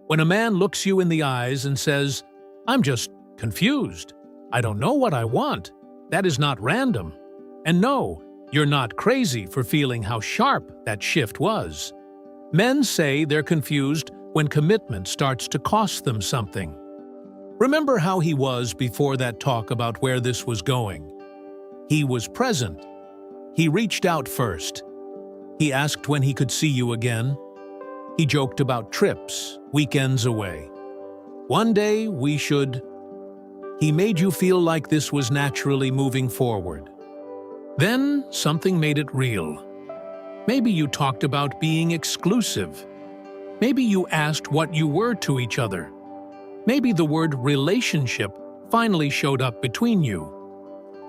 When a man looks you in the eyes and says, "I'm just confused. I don't know what I want," that is not random. And no, you're not crazy for feeling how sharp that shift was. Men say they're confused when commitment starts to cost them something. Remember how he was before that talk about where this was going. He was present. He reached out first. He asked when he could see you again. He joked about trips, weekends away. One day we should. He made you feel like this was naturally moving forward. Then something made it real. Maybe you talked about being exclusive. Maybe you asked what you were to each other. Maybe the word relationship finally showed up between you.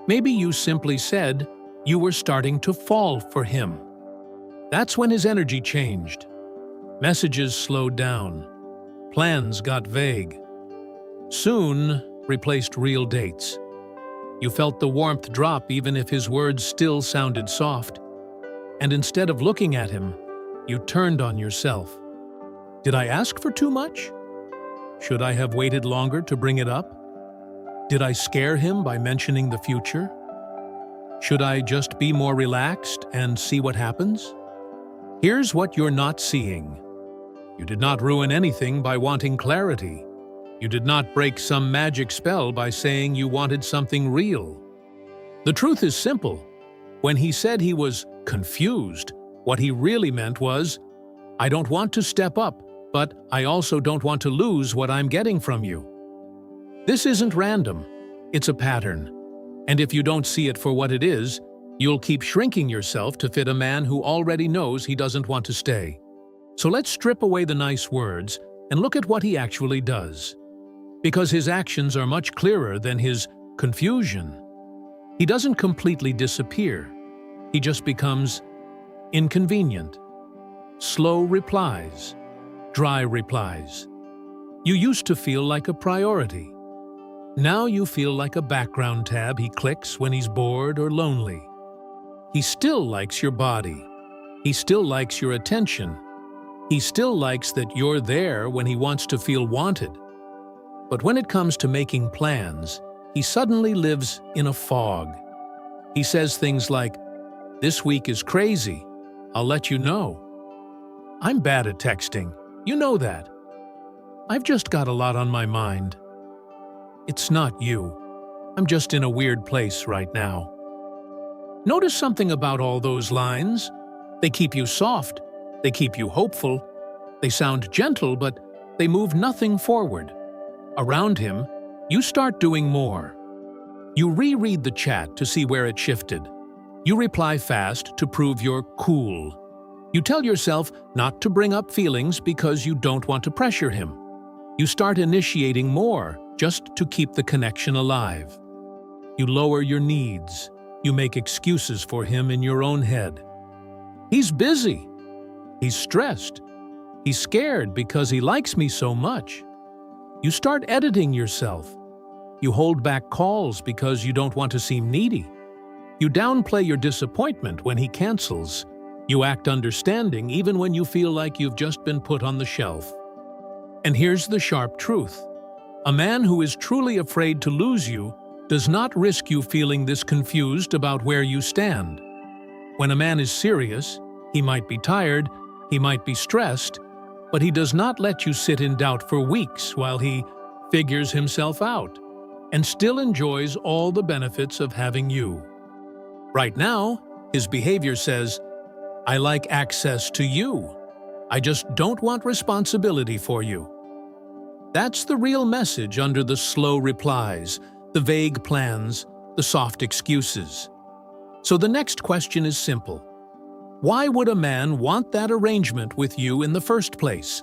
Maybe you simply said you were starting to fall for him. That's when his energy changed. Messages slowed down. Plans got vague. Soon replaced real dates. You felt the warmth drop even if his words still sounded soft. And instead of looking at him, you turned on yourself. Did I ask for too much? Should I have waited longer to bring it up? Did I scare him by mentioning the future? Should I just be more relaxed and see what happens? Here's what you're not seeing. You did not ruin anything by wanting clarity. You did not break some magic spell by saying you wanted something real. The truth is simple. When he said he was confused, what he really meant was, "I don't want to step up, but I also don't want to lose what I'm getting from you." This isn't random. It's a pattern. And if you don't see it for what it is, you'll keep shrinking yourself to fit a man who already knows he doesn't want to stay. So let's strip away the nice words and look at what he actually does. Because his actions are much clearer than his confusion. He doesn't completely disappear. He just becomes inconvenient. Slow replies. Dry replies. You used to feel like a priority. Now you feel like a background tab he clicks when he's bored or lonely. He still likes your body. He still likes your attention. He still likes that you're there when he wants to feel wanted. But when it comes to making plans, he suddenly lives in a fog. He says things like, "This week is crazy. I'll let you know." I'm bad at texting. You know that. I've just got a lot on my mind. It's not you. I'm just in a weird place right now. Notice something about all those lines. They keep you soft. They keep you hopeful. They sound gentle, but they move nothing forward. Around him, you start doing more. You reread the chat to see where it shifted. You reply fast to prove you're cool. You tell yourself not to bring up feelings because you don't want to pressure him. You start initiating more just to keep the connection alive. You lower your needs. You make excuses for him in your own head. He's busy. He's stressed. He's scared because he likes me so much. You start editing yourself. You hold back calls because you don't want to seem needy. You downplay your disappointment when he cancels. You act understanding even when you feel like you've just been put on the shelf. And here's the sharp truth. A man who is truly afraid to lose you does not risk you feeling this confused about where you stand. When a man is serious, he might be tired, he might be stressed, but he does not let you sit in doubt for weeks while he figures himself out and still enjoys all the benefits of having you. Right now, his behavior says, "I like access to you. I just don't want responsibility for you." That's the real message under the slow replies, the vague plans, the soft excuses. So the next question is simple. Why would a man want that arrangement with you in the first place?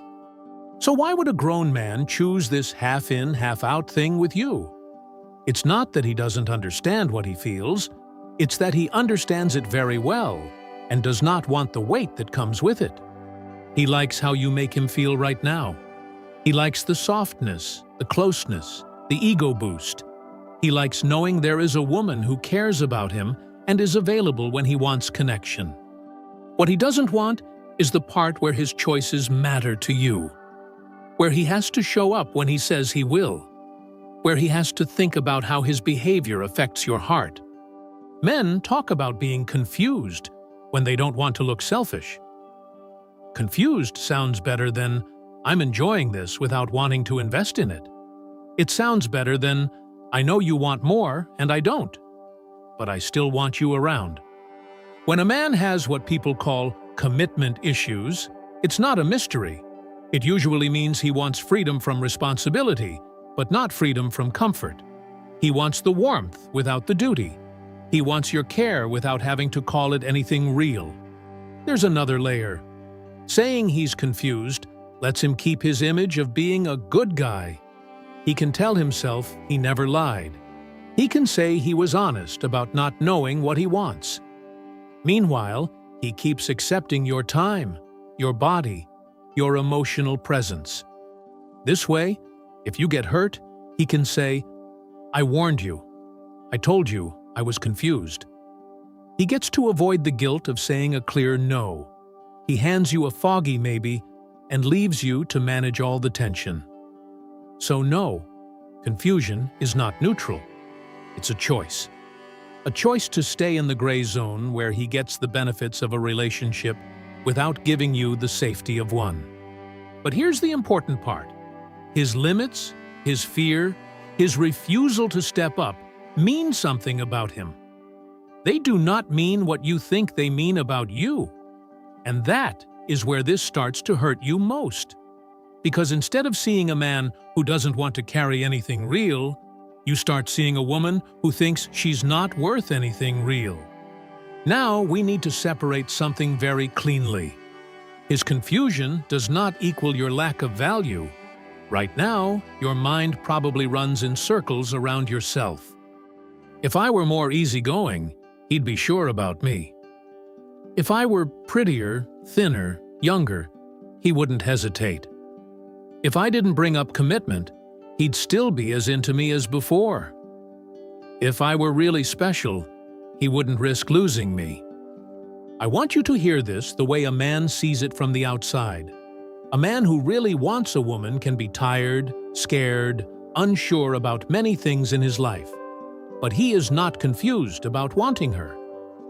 So why would a grown man choose this half-in, half-out thing with you? It's not that he doesn't understand what he feels, it's that he understands it very well and does not want the weight that comes with it. He likes how you make him feel right now. He likes the softness, the closeness, the ego boost. He likes knowing there is a woman who cares about him and is available when he wants connection. What he doesn't want is the part where his choices matter to you. where he has to show up when he says he will, where he has to think about how his behavior affects your heart. Men talk about being confused when they don't want to look selfish. Confused sounds better than, I'm enjoying this without wanting to invest in it. It sounds better than, I know you want more and I don't, but I still want you around. When a man has what people call commitment issues, it's not a mystery. It usually means he wants freedom from responsibility, but not freedom from comfort. He wants the warmth without the duty. He wants your care without having to call it anything real. There's another layer. Saying he's confused lets him keep his image of being a good guy. He can tell himself he never lied. He can say he was honest about not knowing what he wants. Meanwhile, he keeps accepting your time, your body, your emotional presence. This way, if you get hurt, he can say, I warned you. I told you I was confused. He gets to avoid the guilt of saying a clear no. He hands you a foggy maybe and leaves you to manage all the tension. So no, confusion is not neutral. It's a choice. A choice to stay in the gray zone where he gets the benefits of a relationship without giving you the safety of one. But here's the important part. His limits, his fear, his refusal to step up mean something about him. They do not mean what you think they mean about you. And that is where this starts to hurt you most. Because instead of seeing a man who doesn't want to carry anything real, you start seeing a woman who thinks she's not worth anything real. Now we need to separate something very cleanly. His confusion does not equal your lack of value. Right now, your mind probably runs in circles around yourself. If I were more easygoing, he'd be sure about me. If I were prettier, thinner, younger, he wouldn't hesitate. If I didn't bring up commitment, he'd still be as into me as before. If I were really special, he wouldn't risk losing me. I want you to hear this the way a man sees it from the outside. A man who really wants a woman can be tired, scared, unsure about many things in his life. But he is not confused about wanting her.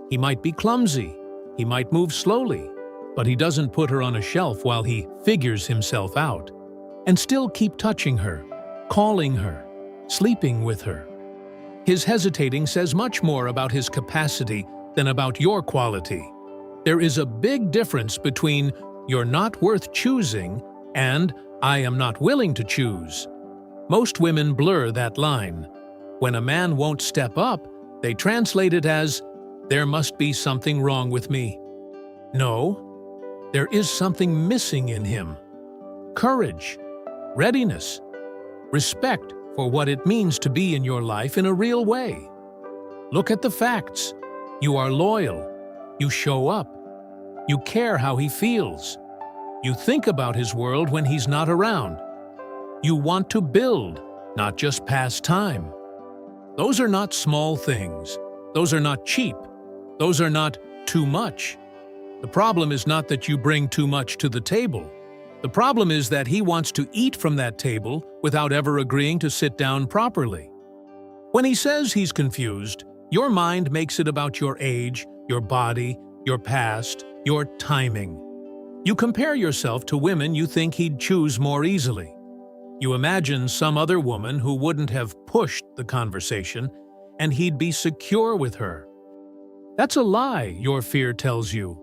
He might be clumsy, he might move slowly, but he doesn't put her on a shelf while he figures himself out. And still keep touching her, calling her, sleeping with her. His hesitating says much more about his capacity than about your quality. There is a big difference between you're not worth choosing and I am not willing to choose. Most women blur that line. When a man won't step up, they translate it as, there must be something wrong with me. No, there is something missing in him. Courage, readiness, respect for what it means to be in your life in a real way. Look at the facts. You are loyal. You show up. You care how he feels. You think about his world when he's not around. You want to build, not just pass time. Those are not small things. Those are not cheap. Those are not too much. The problem is not that you bring too much to the table. The problem is that he wants to eat from that table without ever agreeing to sit down properly. When he says he's confused, your mind makes it about your age, your body, your past, your timing. You compare yourself to women you think he'd choose more easily. You imagine some other woman who wouldn't have pushed the conversation, and he'd be secure with her. That's a lie, your fear tells you.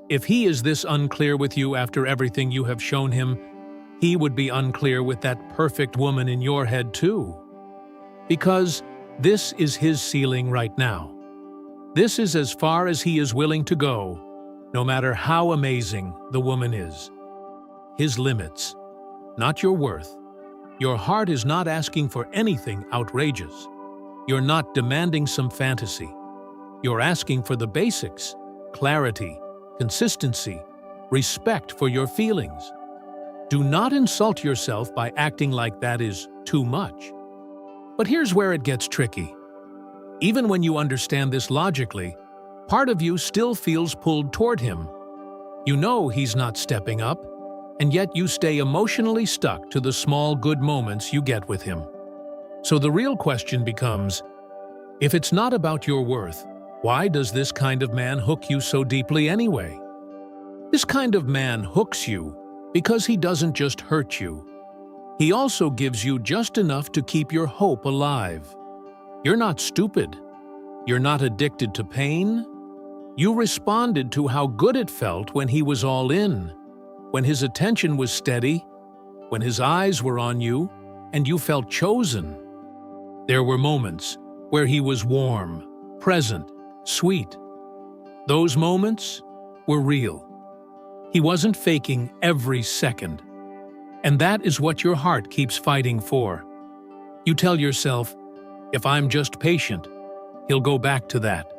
If he is this unclear with you after everything you have shown him, he would be unclear with that perfect woman in your head too. Because this is his ceiling right now. This is as far as he is willing to go, no matter how amazing the woman is. His limits, not your worth. Your heart is not asking for anything outrageous. You're not demanding some fantasy. You're asking for the basics, clarity, consistency, respect for your feelings. Do not insult yourself by acting like that is too much. But here's where it gets tricky. Even when you understand this logically, part of you still feels pulled toward him. You know he's not stepping up, and yet you stay emotionally stuck to the small good moments you get with him. So the real question becomes, if it's not about your worth, why does this kind of man hook you so deeply anyway? This kind of man hooks you because he doesn't just hurt you. He also gives you just enough to keep your hope alive. You're not stupid. You're not addicted to pain. You responded to how good it felt when he was all in, when his attention was steady, when his eyes were on you, and you felt chosen. There were moments where he was warm, present, sweet. Those moments were real. He wasn't faking every second. And that is what your heart keeps fighting for. You tell yourself, if I'm just patient, he'll go back to that.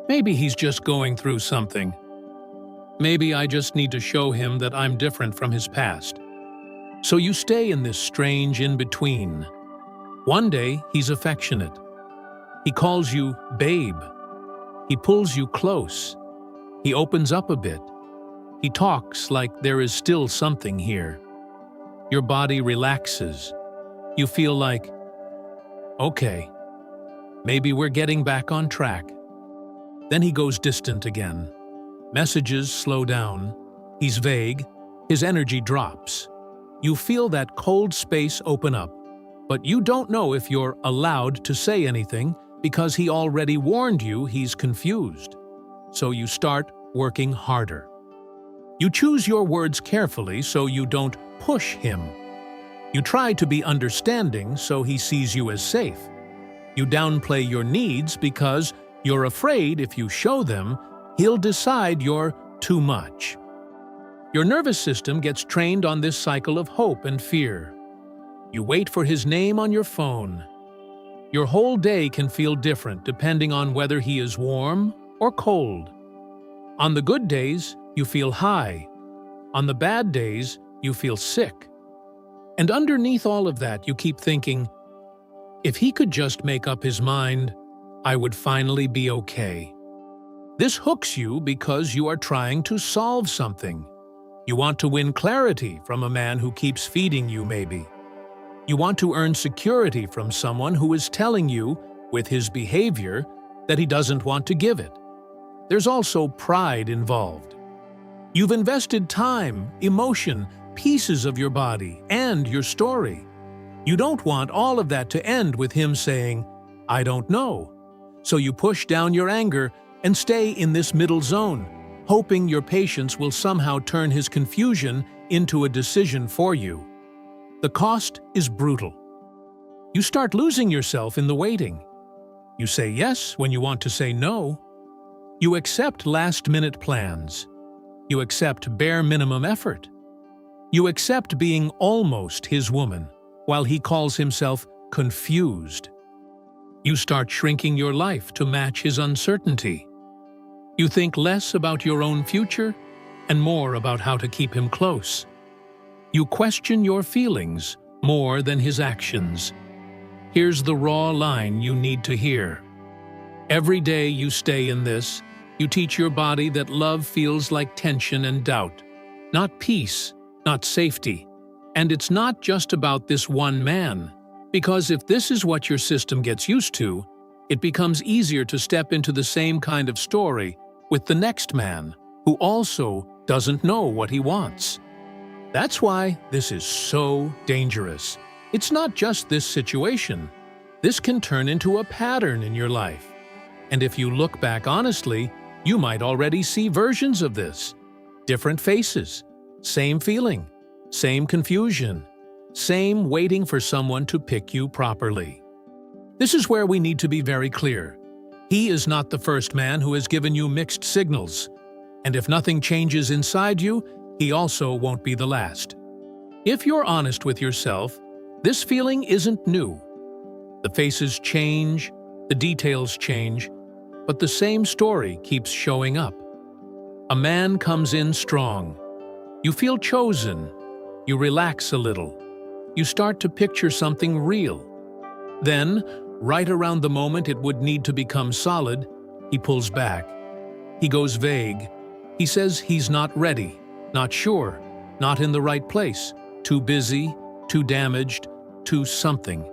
Maybe he's just going through something. Maybe I just need to show him that I'm different from his past. So you stay in this strange in-between. One day, he's affectionate. He calls you babe. He pulls you close. He opens up a bit. He talks like there is still something here. Your body relaxes. You feel like, okay, maybe we're getting back on track. Then he goes distant again. Messages slow down. He's vague. His energy drops. You feel that cold space open up, but you don't know if you're allowed to say anything because he already warned you he's confused. So you start working harder. You choose your words carefully so you don't push him. You try to be understanding so he sees you as safe. You downplay your needs because you're afraid if you show them, he'll decide you're too much. Your nervous system gets trained on this cycle of hope and fear. You wait for his name on your phone. Your whole day can feel different depending on whether he is warm or cold. On the good days, you feel high. On the bad days, you feel sick. And underneath all of that, you keep thinking, if he could just make up his mind, I would finally be okay. This hooks you because you are trying to solve something. You want to win clarity from a man who keeps feeding you, maybe. You want to earn security from someone who is telling you, with his behavior, that he doesn't want to give it. There's also pride involved. You've invested time, emotion, pieces of your body, and your story. You don't want all of that to end with him saying, I don't know. So you push down your anger and stay in this middle zone, hoping your patience will somehow turn his confusion into a decision for you. The cost is brutal. You start losing yourself in the waiting. You say yes when you want to say no. You accept last-minute plans. You accept bare minimum effort. You accept being almost his woman, while he calls himself confused. You start shrinking your life to match his uncertainty. You think less about your own future and more about how to keep him close. You question your feelings more than his actions. Here's the raw line you need to hear. Every day you stay in this, you teach your body that love feels like tension and doubt, not peace, not safety. And it's not just about this one man, because if this is what your system gets used to, it becomes easier to step into the same kind of story with the next man, who also doesn't know what he wants. That's why this is so dangerous. It's not just this situation. This can turn into a pattern in your life. And if you look back honestly, you might already see versions of this. Different faces, same feeling, same confusion, same waiting for someone to pick you properly. This is where we need to be very clear. He is not the first man who has given you mixed signals. And if nothing changes inside you, he also won't be the last. If you're honest with yourself, this feeling isn't new. The faces change, the details change, but the same story keeps showing up. A man comes in strong. You feel chosen. You relax a little. You start to picture something real. Then, right around the moment it would need to become solid, he pulls back. He goes vague. He says he's not ready, not sure, not in the right place, too busy, too damaged, too something.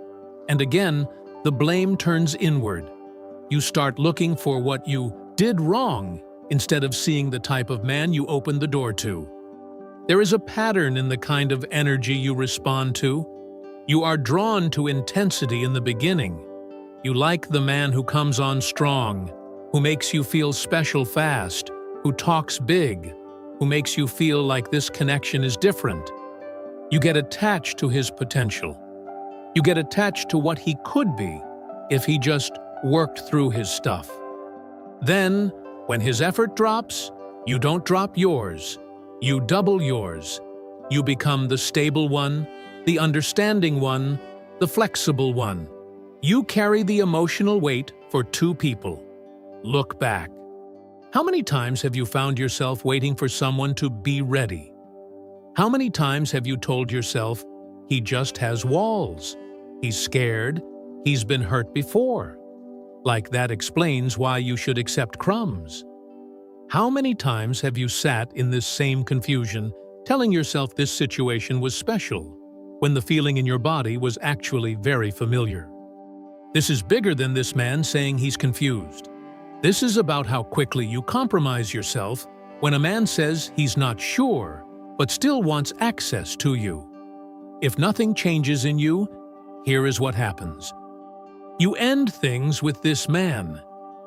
And again, the blame turns inward. You start looking for what you did wrong instead of seeing the type of man you opened the door to. There is a pattern in the kind of energy you respond to. You are drawn to intensity in the beginning. You like the man who comes on strong, who makes you feel special fast, who talks big, who makes you feel like this connection is different. You get attached to his potential. You get attached to what he could be if he just worked through his stuff. Then, when his effort drops, you don't drop yours. You double yours. You become the stable one, the understanding one, the flexible one. You carry the emotional weight for two people. Look back. How many times have you found yourself waiting for someone to be ready? How many times have you told yourself, he just has walls, he's scared, he's been hurt before? Like that explains why you should accept crumbs. How many times have you sat in this same confusion, telling yourself this situation was special, when the feeling in your body was actually very familiar? This is bigger than this man saying he's confused. This is about how quickly you compromise yourself when a man says he's not sure, but still wants access to you. If nothing changes in you, here is what happens. You end things with this man.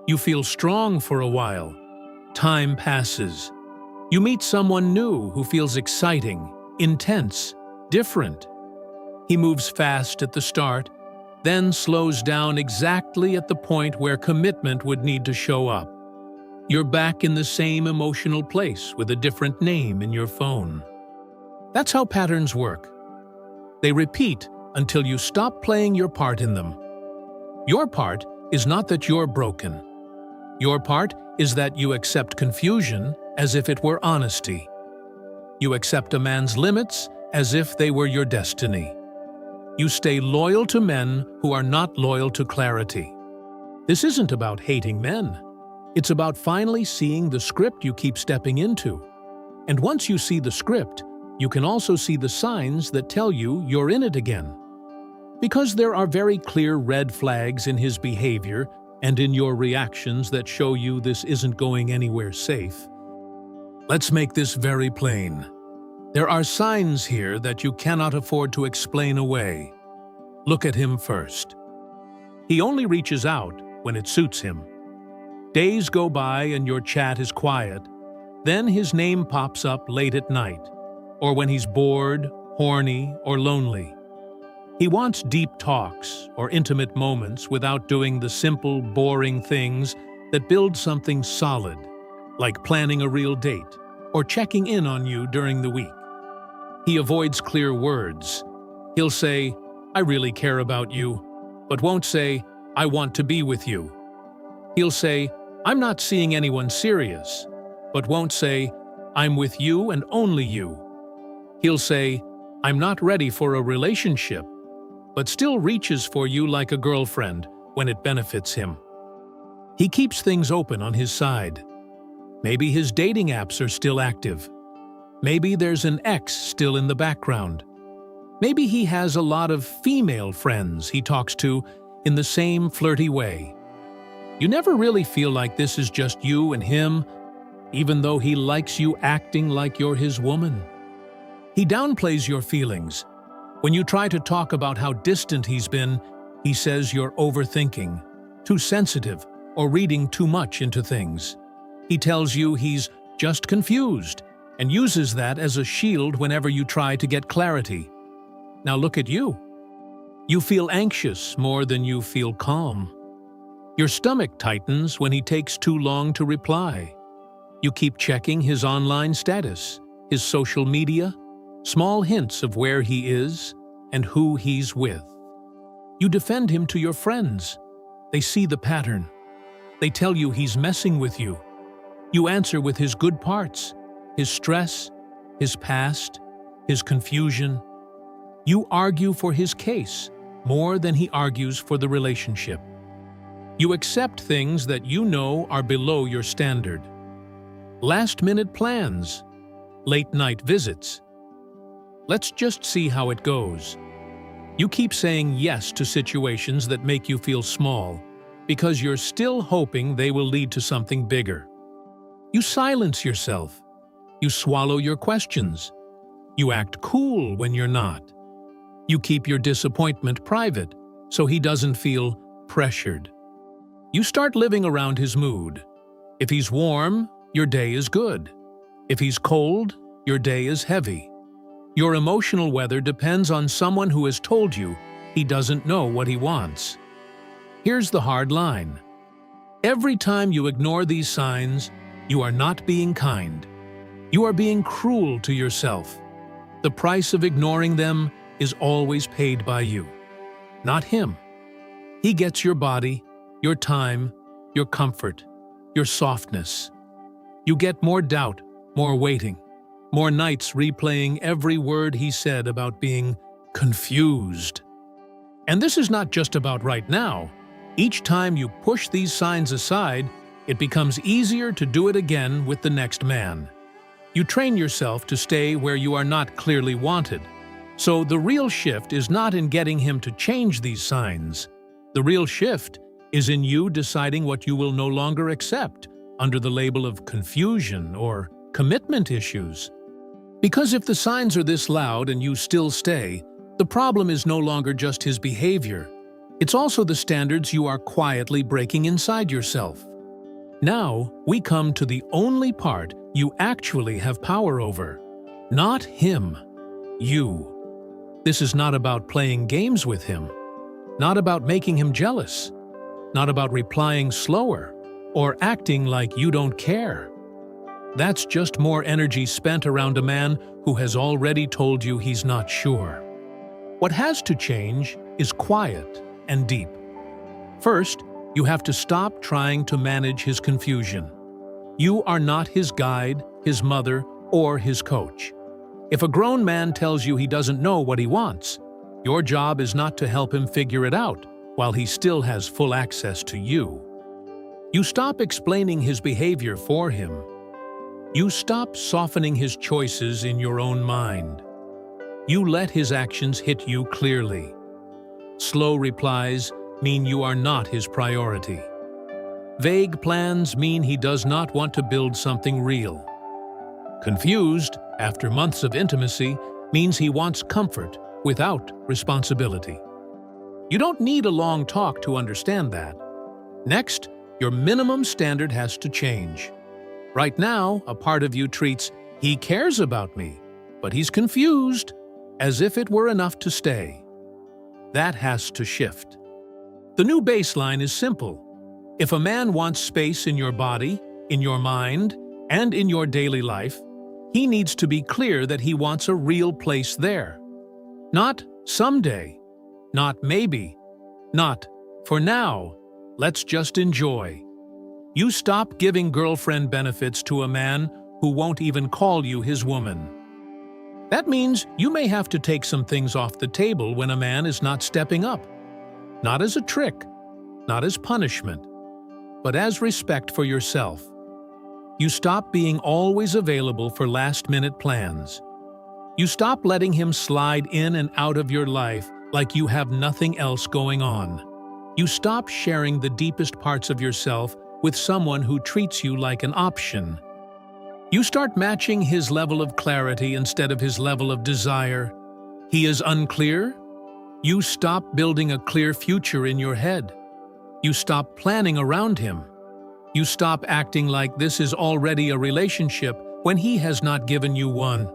You feel strong for a while. Time passes. You meet someone new who feels exciting, intense, different. He moves fast at the start, then slows down exactly at the point where commitment would need to show up. You're back in the same emotional place with a different name in your phone. That's how patterns work. They repeat until you stop playing your part in them. Your part is not that you're broken. Your part is that you accept confusion as if it were honesty. You accept a man's limits as if they were your destiny. You stay loyal to men who are not loyal to clarity. This isn't about hating men. It's about finally seeing the script you keep stepping into. And once you see the script, you can also see the signs that tell you you're in it again. Because there are very clear red flags in his behavior and in your reactions that show you this isn't going anywhere safe. Let's make this very plain. There are signs here that you cannot afford to explain away. Look at him first. He only reaches out when it suits him. Days go by and your chat is quiet. Then his name pops up late at night, or when he's bored, horny, or lonely. He wants deep talks or intimate moments without doing the simple, boring things that build something solid, like planning a real date or checking in on you during the week. He avoids clear words. He'll say, "I really care about you," but won't say, "I want to be with you." He'll say, "I'm not seeing anyone serious," but won't say, "I'm with you and only you." He'll say, "I'm not ready for a relationship," but still reaches for you like a girlfriend when it benefits him. He keeps things open on his side. Maybe his dating apps are still active. Maybe there's an ex still in the background. Maybe he has a lot of female friends he talks to in the same flirty way. You never really feel like this is just you and him, even though he likes you acting like you're his woman. He downplays your feelings. When you try to talk about how distant he's been, he says you're overthinking, too sensitive, or reading too much into things. He tells you he's just confused and uses that as a shield whenever you try to get clarity. Now look at you. You feel anxious more than you feel calm. Your stomach tightens when he takes too long to reply. You keep checking his online status, his social media, small hints of where he is and who he's with. You defend him to your friends. They see the pattern. They tell you he's messing with you. You answer with his good parts, his stress, his past, his confusion. You argue for his case more than he argues for the relationship. You accept things that you know are below your standard. Last-minute plans, late-night visits, Let's just see how it goes. You keep saying yes to situations that make you feel small because you're still hoping they will lead to something bigger. You silence yourself. You swallow your questions. You act cool when you're not. You keep your disappointment private so he doesn't feel pressured. You start living around his mood. If he's warm, your day is good. If he's cold, your day is heavy. Your emotional weather depends on someone who has told you he doesn't know what he wants. Here's the hard line. Every time you ignore these signs, you are not being kind. You are being cruel to yourself. The price of ignoring them is always paid by you, not him. He gets your body, your time, your comfort, your softness. You get more doubt, more waiting, more nights replaying every word he said about being confused. And this is not just about right now. Each time you push these signs aside, it becomes easier to do it again with the next man. You train yourself to stay where you are not clearly wanted. So the real shift is not in getting him to change these signs. The real shift is in you deciding what you will no longer accept under the label of confusion or commitment issues. Because if the signs are this loud and you still stay, the problem is no longer just his behavior. It's also the standards you are quietly breaking inside yourself. Now, we come to the only part you actually have power over. Not him. You. This is not about playing games with him. Not about making him jealous. Not about replying slower or acting like you don't care. That's just more energy spent around a man who has already told you he's not sure. What has to change is quiet and deep. First, you have to stop trying to manage his confusion. You are not his guide, his mother, or his coach. If a grown man tells you he doesn't know what he wants, your job is not to help him figure it out while he still has full access to you. You stop explaining his behavior for him. You stop softening his choices in your own mind. You let his actions hit you clearly. Slow replies mean you are not his priority. Vague plans mean he does not want to build something real. Confused, after months of intimacy, means he wants comfort without responsibility. You don't need a long talk to understand that. Next, your minimum standard has to change. Right now, a part of you treats, "He cares about me, but he's confused," as if it were enough to stay. That has to shift. The new baseline is simple. If a man wants space in your body, in your mind, and in your daily life, he needs to be clear that he wants a real place there. Not someday, not maybe, not for now, let's just enjoy. You stop giving girlfriend benefits to a man who won't even call you his woman. That means you may have to take some things off the table when a man is not stepping up. Not as a trick, not as punishment, but as respect for yourself. You stop being always available for last-minute plans. You stop letting him slide in and out of your life like you have nothing else going on. You stop sharing the deepest parts of yourself with someone who treats you like an option. You start matching his level of clarity instead of his level of desire. He is unclear? You stop building a clear future in your head. You stop planning around him. You stop acting like this is already a relationship when he has not given you one.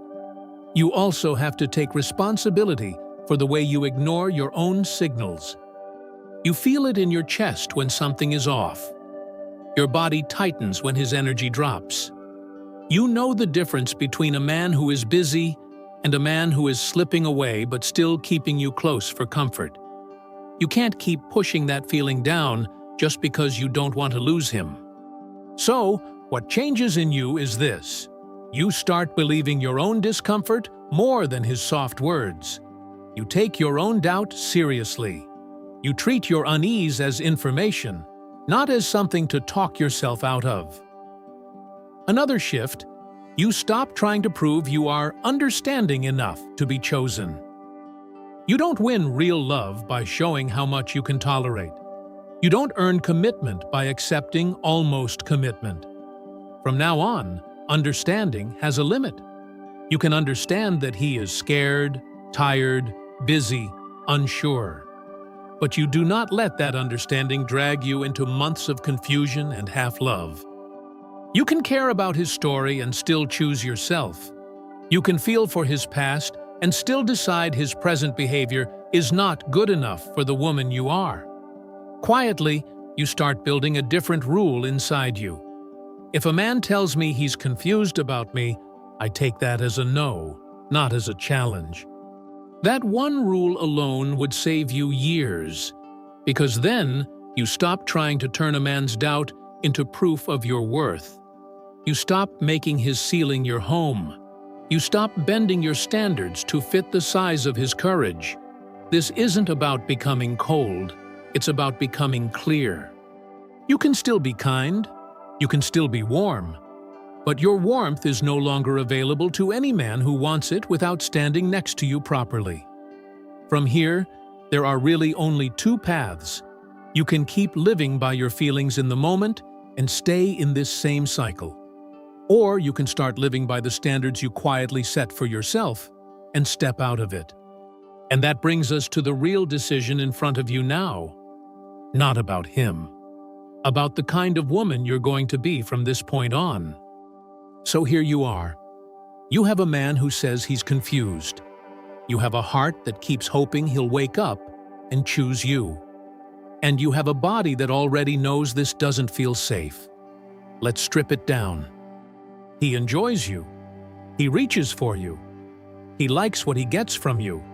You also have to take responsibility for the way you ignore your own signals. You feel it in your chest when something is off. Your body tightens when his energy drops. You know the difference between a man who is busy and a man who is slipping away but still keeping you close for comfort. You can't keep pushing that feeling down just because you don't want to lose him. So, what changes in you is this. You start believing your own discomfort more than his soft words. You take your own doubt seriously. You treat your unease as information, not as something to talk yourself out of. Another shift, You stop trying to prove you are understanding enough to be chosen. You don't win real love by showing how much you can tolerate. You don't earn commitment by accepting almost commitment. From now on, understanding has a limit. You can understand that he is scared, tired, busy, unsure. But you do not let that understanding drag you into months of confusion and half-love. You can care about his story and still choose yourself. You can feel for his past and still decide his present behavior is not good enough for the woman you are. Quietly, you start building a different rule inside you. If a man tells me he's confused about me, I take that as a no, not as a challenge. That one rule alone would save you years, because then you stop trying to turn a man's doubt into proof of your worth. You stop making his ceiling your home. You stop bending your standards to fit the size of his courage. This isn't about becoming cold, it's about becoming clear. You can still be kind, you can still be warm, but your warmth is no longer available to any man who wants it without standing next to you properly. From here, there are really only two paths. You can keep living by your feelings in the moment and stay in this same cycle. Or you can start living by the standards you quietly set for yourself and step out of it. And that brings us to the real decision in front of you now. Not about him. About the kind of woman you're going to be from this point on. So here you are. You have a man who says he's confused. You have a heart that keeps hoping he'll wake up and choose you. And you have a body that already knows this doesn't feel safe. Let's strip it down. He enjoys you. He reaches for you. He likes what he gets from you.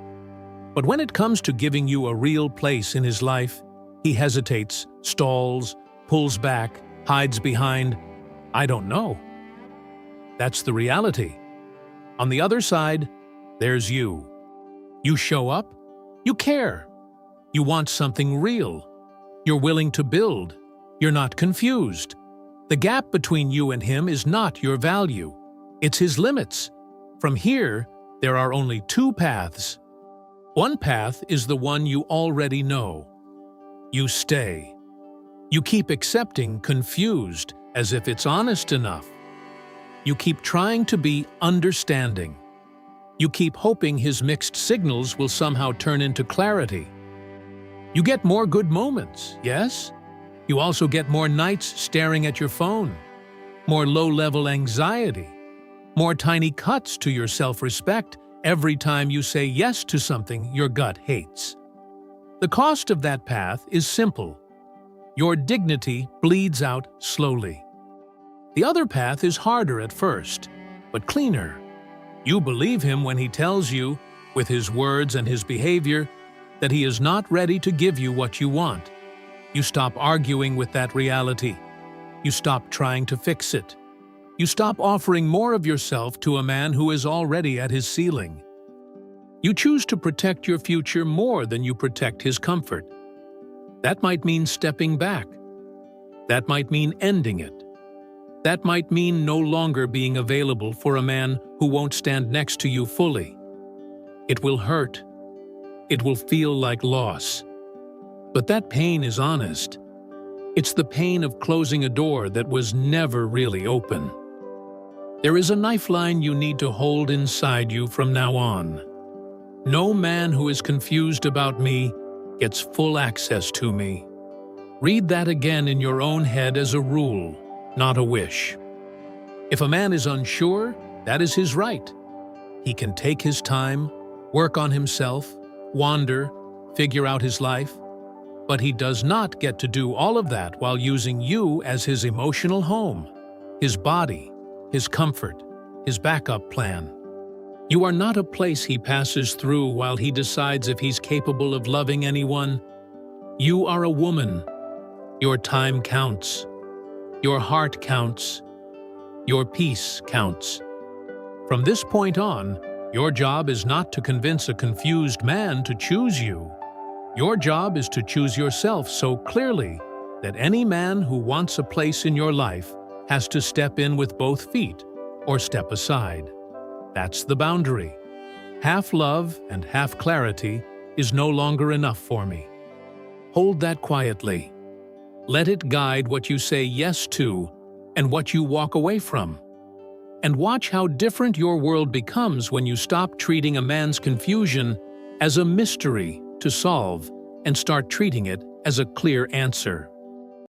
But when it comes to giving you a real place in his life, he hesitates, stalls, pulls back, hides behind, "I don't know." That's the reality. On the other side, there's you. You show up, you care. You want something real. You're willing to build. You're not confused. The gap between you and him is not your value. It's his limits. From here, there are only two paths. One path is the one you already know. You stay. You keep accepting confused as if it's honest enough. You keep trying to be understanding. You keep hoping his mixed signals will somehow turn into clarity. You get more good moments, yes? You also get more nights staring at your phone, more low-level anxiety, more tiny cuts to your self-respect every time you say yes to something your gut hates. The cost of that path is simple. Your dignity bleeds out slowly. The other path is harder at first, but cleaner. You believe him when he tells you, with his words and his behavior, that he is not ready to give you what you want. You stop arguing with that reality. You stop trying to fix it. You stop offering more of yourself to a man who is already at his ceiling. You choose to protect your future more than you protect his comfort. That might mean stepping back. That might mean ending it. That might mean no longer being available for a man who won't stand next to you fully. It will hurt. It will feel like loss. But that pain is honest. It's the pain of closing a door that was never really open. There is a lifeline you need to hold inside you from now on. No man who is confused about me gets full access to me. Read that again in your own head as a rule, not a wish. If a man is unsure, that is his right. He can take his time, work on himself, wander, figure out his life. But he does not get to do all of that while using you as his emotional home, his body, his comfort, his backup plan. You are not a place he passes through while he decides if he's capable of loving anyone. You are a woman. Your time counts. Your heart counts. Your peace counts. From this point on, your job is not to convince a confused man to choose you. Your job is to choose yourself so clearly that any man who wants a place in your life has to step in with both feet, or step aside. That's the boundary. Half love and half clarity is no longer enough for me. Hold that quietly. Let it guide what you say yes to and what you walk away from. And watch how different your world becomes when you stop treating a man's confusion as a mystery to solve and start treating it as a clear answer.